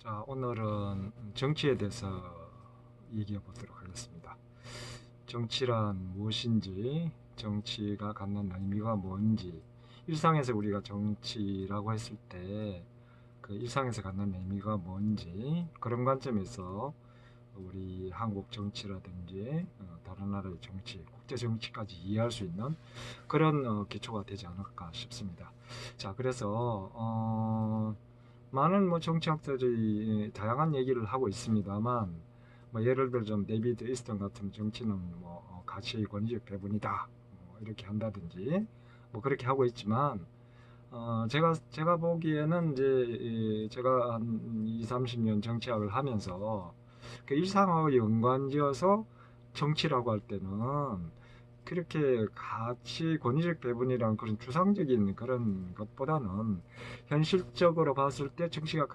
자, 오늘은 정치에 대해서 얘기해 보도록 하겠습니다. 정치란 무엇인지, 정치가 갖는 의미가 뭔지, 일상에서 우리가 정치라고 했을 때 그 일상에서 갖는 의미가 뭔지, 그런 관점에서 우리 한국 정치라든지 다른 나라의 정치, 국제 정치까지 이해할 수 있는 그런 기초가 되지 않을까 싶습니다. 자, 그래서 많은 정치학자들이 다양한 얘기를 하고 있습니다만, 예를 들어 좀 데이비드 이스턴 같은 정치는 가치의 권위적 배분이다 이렇게 한다든지 그렇게 하고 있지만, 제가 보기에는 이제 제가 한 2, 30년 정치학을 하면서 그 일상하고 연관지어서 정치라고 할 때는 그렇게 가치 권위적 배분이란 그런 주상적인 그런 것보다는 현실적으로 봤을 때 정치가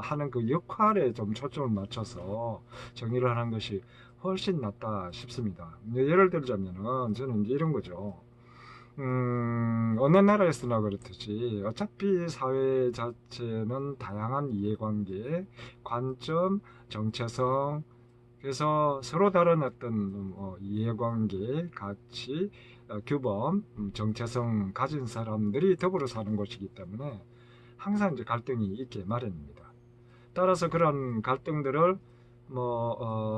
하는 그 역할에 좀 초점을 맞춰서 정의를 하는 것이 훨씬 낫다 싶습니다. 예를 들자면은 저는 이제 이런 거죠. 어느 나라에서나 그렇듯이 어차피 사회 자체는 다양한 이해관계, 관점, 정체성, 그래서 서로 다른 어떤 이해관계, 가치, 규범, 정체성 가진 사람들이 더불어 사는 곳이기 때문에 항상 이제 갈등이 있게 마련입니다. 따라서 그런 갈등들을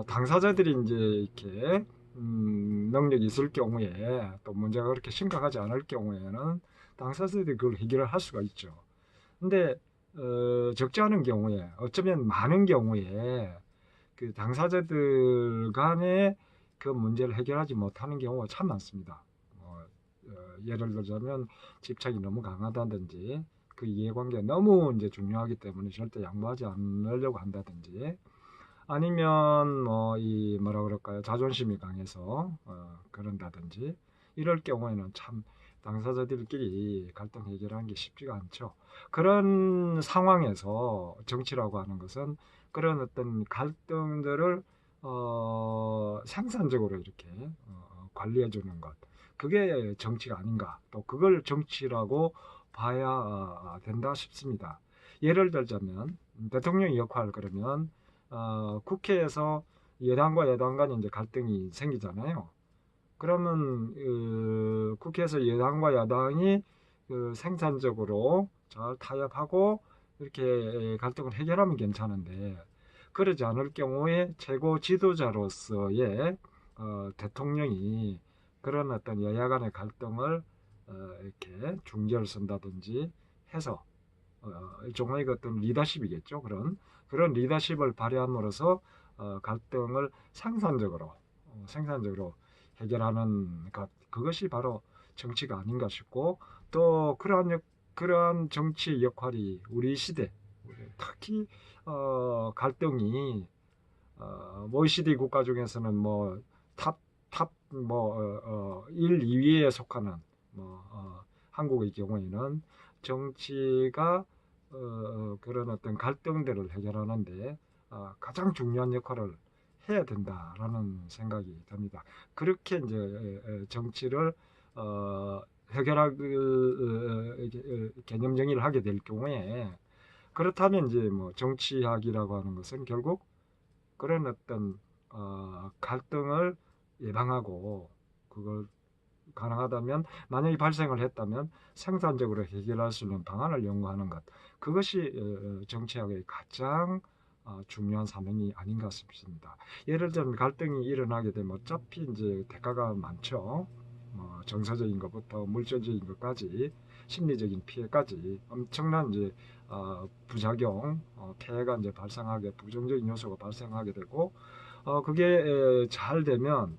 당사자들이 이제 이렇게 능력이 있을 경우에, 또 문제가 그렇게 심각하지 않을 경우에는 당사자들이 그걸 해결을 할 수가 있죠. 근데 적지 않은 경우에, 어쩌면 많은 경우에 그 당사자들 간에 그 문제를 해결하지 못하는 경우가 참 많습니다. 예를 들자면 집착이 너무 강하다든지, 그 이해관계가 너무 이제 중요하기 때문에 절대 양보하지 않으려고 한다든지, 아니면 이 뭐라 그럴까요, 자존심이 강해서 그런다든지, 이럴 경우에는 참 당사자들끼리 갈등 해결하는 게 쉽지가 않죠. 그런 상황에서 정치라고 하는 것은 그런 어떤 갈등들을 생산적으로 이렇게 관리해 주는 것, 그게 정치가 아닌가, 또 그걸 정치라고 봐야 된다 싶습니다. 예를 들자면 대통령의 역할, 그러면 국회에서 여당과 여당 간에 이제 갈등이 생기잖아요. 그러면 국회에서 여당과 야당이 생산적으로 잘 타협하고 이렇게 갈등을 해결하면 괜찮은데, 그러지 않을 경우에 최고 지도자로서의 대통령이 그런 어떤 여야 간의 갈등을 이렇게 중재를 쓴다든지 해서 일종의 그 어떤 리더십이겠죠. 그런 리더십을 발휘함으로써 갈등을 생산적으로 해결하는 것, 그것이 바로 정치가 아닌가 싶고, 또 그러한 정치의 역할이 우리 시대, 특히 갈등이 OECD 국가 중에서는 탑 1, 2위에 속하는 한국의 경우에는 정치가 그런 어떤 갈등들을 해결하는데 가장 중요한 역할을 해야 된다라는 생각이 듭니다. 그렇게 이제 정치를 해결할 개념 정의를 하게 될 경우에, 그렇다면 이제 정치학이라고 하는 것은 결국 그런 어떤 갈등을 예방하고, 그걸 가능하다면, 만약에 발생을 했다면 생산적으로 해결할 수 있는 방안을 연구하는 것, 그것이 정치학의 가장 중요한 사명이 아닌가 싶습니다. 예를 들면 갈등이 일어나게 되면 어차피 이제 대가가 많죠. 정서적인 것부터 물질적인 것까지, 심리적인 피해까지 엄청난 이제 부작용, 폐해가 이제 발생하게, 부정적인 요소가 발생하게 되고, 그게 잘 되면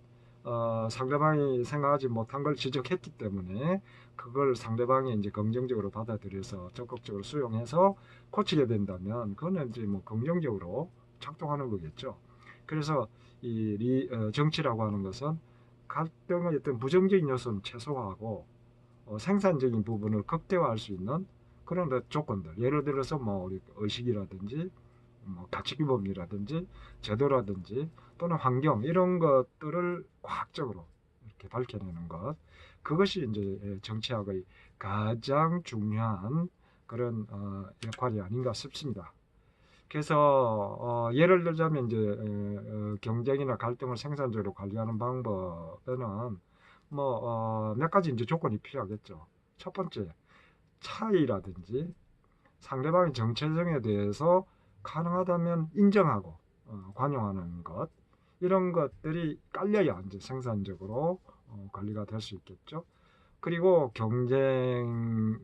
상대방이 생각하지 못한 걸 지적했기 때문에 그걸 상대방이 이제 긍정적으로 받아들여서 적극적으로 수용해서 고치게 된다면, 그거는 이제 긍정적으로 작동하는 거겠죠. 그래서 정치라고 하는 것은 갈등의 어떤 부정적인 요소는 최소화하고 생산적인 부분을 극대화할 수 있는 그런 조건들, 예를 들어서 우리 의식이라든지 가치규범이라든지 제도라든지 또는 환경, 이런 것들을 과학적으로 이렇게 밝혀내는 것, 그것이 이제 정치학의 가장 중요한 그런 역할이 아닌가 싶습니다. 그래서 예를 들자면 이제 경쟁이나 갈등을 생산적으로 관리하는 방법에는 뭐 몇 가지 이제 조건이 필요하겠죠. 첫 번째, 차이라든지 상대방의 정체성에 대해서 가능하다면 인정하고 관용하는 것, 이런 것들이 깔려야 이제 생산적으로 관리가 될 수 있겠죠. 그리고 경쟁이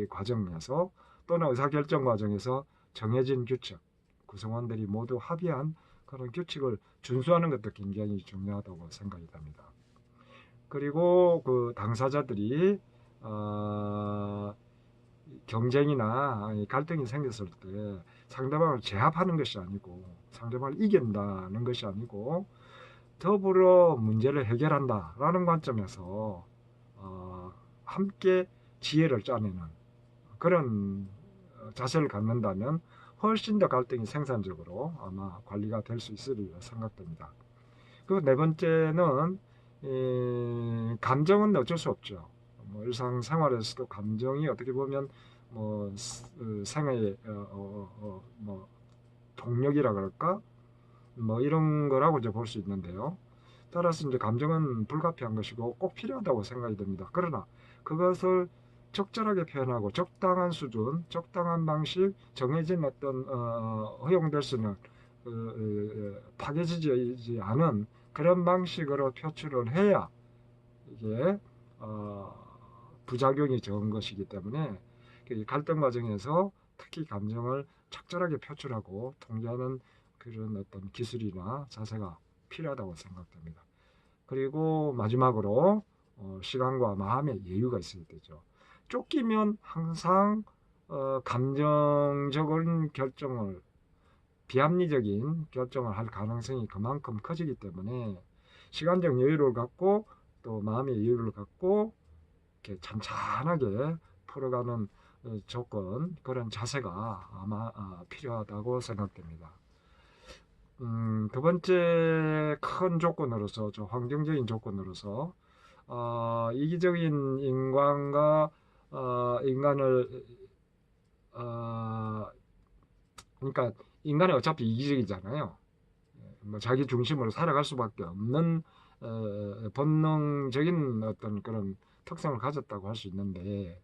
과정에서 또는 의사결정 과정에서 정해진 규칙, 구성원들이 모두 합의한 그런 규칙을 준수하는 것도 굉장히 중요하다고 생각이 됩니다. 그리고 그 당사자들이 경쟁이나 갈등이 생겼을 때 상대방을 제압하는 것이 아니고 상대방을 이긴다는 것이 아니고 더불어 문제를 해결한다라는 관점에서 함께 지혜를 짜내는 그런 자세를 갖는다면 훨씬 더 갈등이 생산적으로 아마 관리가 될 수 있으리라 생각됩니다. 그리고 네 번째는 감정은 어쩔 수 없죠. 뭐 일상생활에서도 감정이 어떻게 보면 뭐 생애의 뭐 동력이라 그럴까 뭐 이런 거라고 이제 볼 수 있는데요. 따라서 이제 감정은 불가피한 것이고 꼭 필요하다고 생각이 됩니다. 그러나 그것을 적절하게 표현하고 적당한 수준, 적당한 방식, 정해진 어떤 허용될 수 있는 파괴지지 않은 그런 방식으로 표출을 해야 이게 부작용이 적은 것이기 때문에 갈등 과정에서 특히 감정을 적절하게 표출하고 통제하는 그런 어떤 기술이나 자세가 필요하다고 생각됩니다. 그리고 마지막으로 시간과 마음의 여유가 있어야 되죠. 쫓기면 항상 감정적인 결정을 비합리적인 결정을 할 가능성이 그만큼 커지기 때문에 시간적 여유를 갖고 또 마음의 여유를 갖고 이렇게 찬찬하게 풀어가는 조건 그런 자세가 아마 필요하다고 생각됩니다. 두 번째 큰 조건으로서 저 환경적인 조건으로서 이기적인 인간과 인간을 그러니까 인간은 어차피 이기적이잖아요. 뭐 자기 중심으로 살아갈 수밖에 없는 본능적인 어떤 그런 특성을 가졌다고 할 수 있는데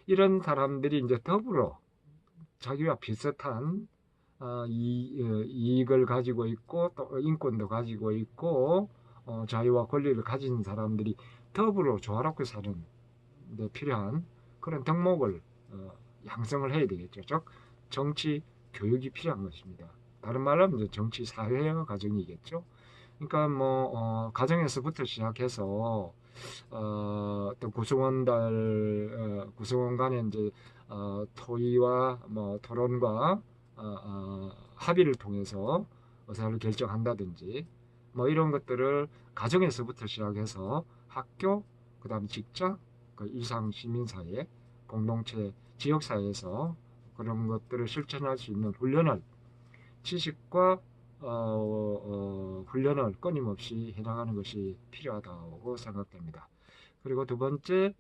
이런 사람들이 이제 더불어 자기와 비슷한 이익을 가지고 있고 또 인권도 가지고 있고 자유와 권리를 가진 사람들이 더불어 조화롭게 사는 데 필요한 그런 덕목을 양성을 해야 되겠죠. 즉 정치 교육이 필요한 것입니다. 다른 말로 하면 정치 사회화 과정이겠죠. 그러니까 뭐 가정에서부터 시작해서 또 구성원 간의 이제 토의와 뭐 토론과 합의를 통해서 의사를 결정한다든지 뭐 이런 것들을 가정에서부터 시작해서 학교, 그다음 직장, 그 일상 시민사회, 공동체, 지역사회에서 그런 것들을 실천할 수 있는 훈련을 지식과 훈련을 끊임없이 해나가는 것이 필요하다고 생각됩니다. 그리고 두 번째,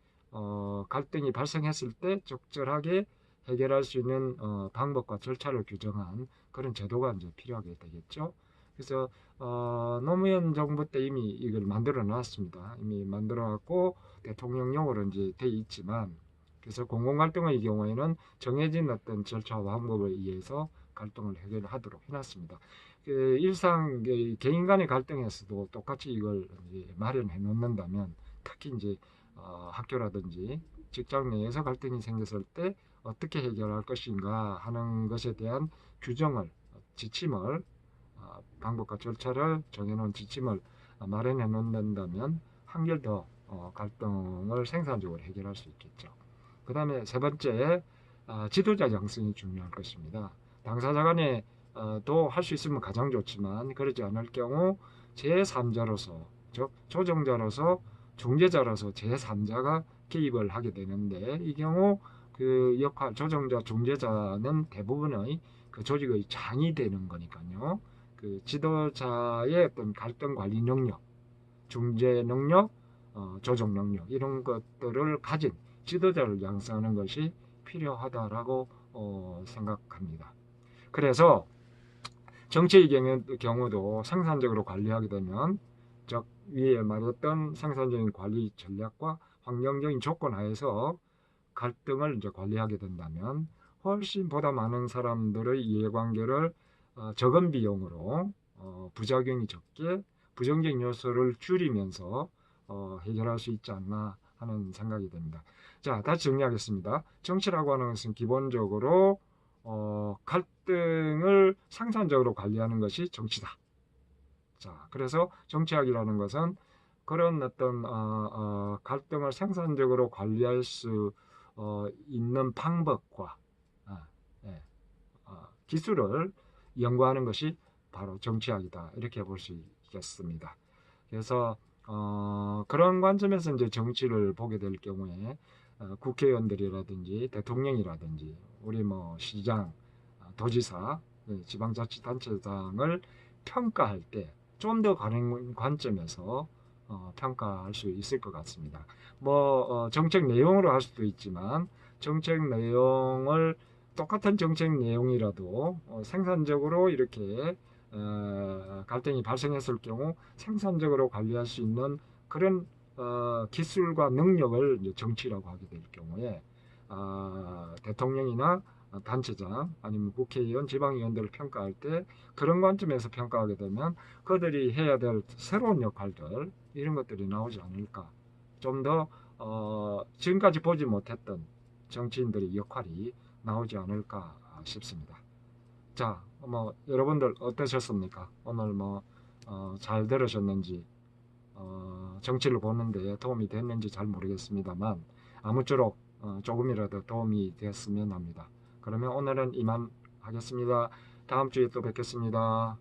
갈등이 발생했을 때 적절하게 해결할 수 있는 방법과 절차를 규정한 그런 제도가 이제 필요하게 되겠죠. 그래서 노무현 정부 때 이미 이걸 만들어 놨습니다. 이미 만들어 갖고 대통령령으로 이제 돼 있지만 그래서 공공 갈등의 경우에는 정해진 어떤 절차와 방법에 의해서 갈등을 해결하도록 해놨습니다. 그 일상 개인 간의 갈등에서도 똑같이 이걸 이제 마련해 놓는다면 특히 이제 학교라든지 직장 내에서 갈등이 생겼을 때 어떻게 해결할 것인가 하는 것에 대한 규정을 지침을 방법과 절차를 정해놓은 지침을 마련해 놓는다면 한결 더 갈등을 생산적으로 해결할 수 있겠죠. 그 다음에 세 번째 지도자 양성이 중요할 것입니다. 당사자 간에 또 할 수 있으면 가장 좋지만 그러지 않을 경우 제3자로서 즉 조정자로서 중재자로서 제3자가 개입을 하게 되는데 이 경우 그 역할 조정자 중재자는 대부분의 그 조직의 장이 되는 거니까요. 그 지도자의 어떤 갈등 관리 능력, 중재 능력, 조정 능력 이런 것들을 가진 지도자를 양성하는 것이 필요하다라고 생각합니다. 그래서 정치의 경우도 생산적으로 관리하게 되면, 즉 위에 말했던 생산적인 관리 전략과 환경적인 조건 하에서 갈등을 이제 관리하게 된다면 훨씬 보다 많은 사람들의 이해관계를 적은 비용으로 부작용이 적게 부정적인 요소를 줄이면서 해결할 수 있지 않나 하는 생각이 듭니다. 자, 다시 정리하겠습니다. 정치라고 하는 것은 기본적으로 갈등을 생산적으로 관리하는 것이 정치다. 자, 그래서 정치학이라는 것은 그런 어떤 갈등을 생산적으로 관리할 수 있는 방법과 예, 기술을 연구하는 것이 바로 정치학이다. 이렇게 볼 수 있겠습니다. 그래서 그런 관점에서 이제 정치를 보게 될 경우에 국회의원들이라든지 대통령이라든지 우리 뭐 시장, 도지사, 지방자치단체장을 평가할 때 좀 더 가는 관점에서 평가할 수 있을 것 같습니다. 뭐 정책 내용으로 할 수도 있지만 정책 내용을 똑같은 정책 내용이라도 생산적으로 이렇게 갈등이 발생했을 경우 생산적으로 관리할 수 있는 그런 기술과 능력을 이제 정치라고 하게 될 경우에 대통령이나 단체장 아니면 국회의원, 지방의원들을 평가할 때 그런 관점에서 평가하게 되면 그들이 해야 될 새로운 역할들 이런 것들이 나오지 않을까. 좀 더 지금까지 보지 못했던 정치인들의 역할이 나오지 않을까 싶습니다. 자, 뭐 여러분들 어떠셨습니까? 오늘 뭐 잘 들으셨는지 정치를 보는데 도움이 됐는지 잘 모르겠습니다만 아무쪼록 조금이라도 도움이 됐으면 합니다. 그러면 오늘은 이만 하겠습니다. 다음 주에 또 뵙겠습니다.